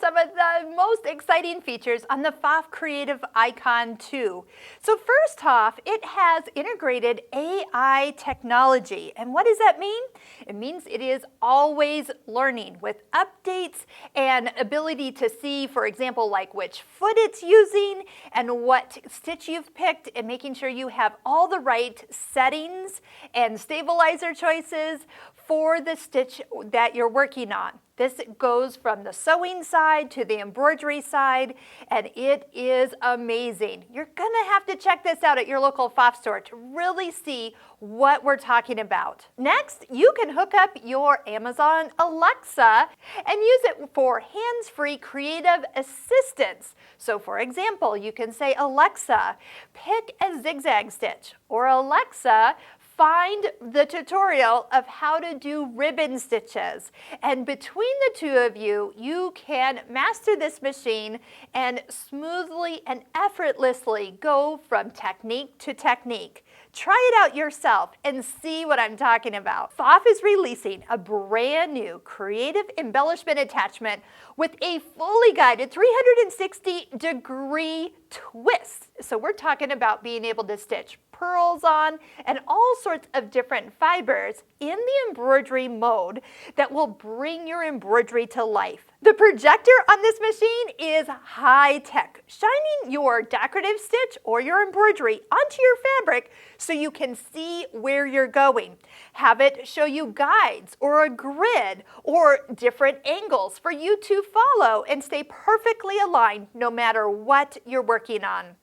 some of the most exciting features on the Pfaff Creative Icon 2. So first off, it has integrated AI technology. And what does that mean? It means it is always learning with updates and ability to see, for example, like which foot it's using and what stitch you've picked, and making sure you have all the right settings and stabilizer choices for the stitch that you're working on. This goes from the sewing side to the embroidery side, and it is amazing. You're gonna have to check this out at your local Pfaff store to really see what we're talking about. Next, you can hook up your Amazon Alexa and use it for hands-free creative assistance. So for example, you can say, Alexa, pick a zigzag stitch, or Alexa, find the tutorial of how to do ribbon stitches. And between the two of you, you can master this machine and smoothly and effortlessly go from technique to technique. Try it out yourself and see what I'm talking about. Pfaff is releasing a brand new creative embellishment attachment with a fully guided 360-degree twist. So we're talking about being able to stitch pearls on and all sorts of different fibers in the embroidery mode that will bring your embroidery to life. The projector on this machine is high tech, shining your decorative stitch or your embroidery onto your fabric so you can see where you're going. Have it show you guides or a grid or different angles for you to follow and stay perfectly aligned no matter what you're working on.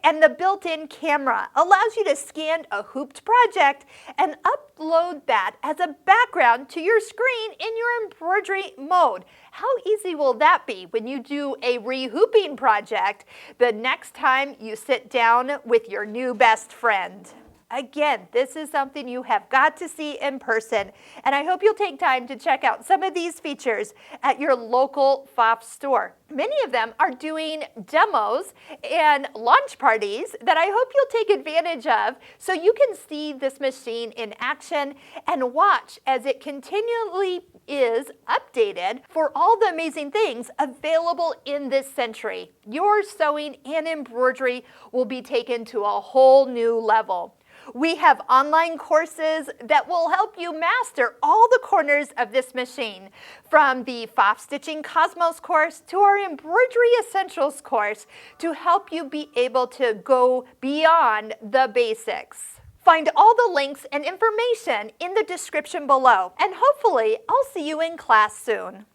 And the built-in camera allows you to scan a hooped project and upload that as a background to your screen in your embroidery mode. How easy will that be when you do a re-hooping project the next time you sit down with your new best friend? Again, this is something you have got to see in person, and I hope you'll take time to check out some of these features at your local Pfaff store. Many of them are doing demos and launch parties that I hope you'll take advantage of so you can see this machine in action and watch as it continually is updated for all the amazing things available in this century. Your sewing and embroidery will be taken to a whole new level. We have online courses that will help you master all the corners of this machine, from the Pfaff Stitching Cosmos course to our Embroidery Essentials course, to help you be able to go beyond the basics. Find all the links and information in the description below, and hopefully I'll see you in class soon.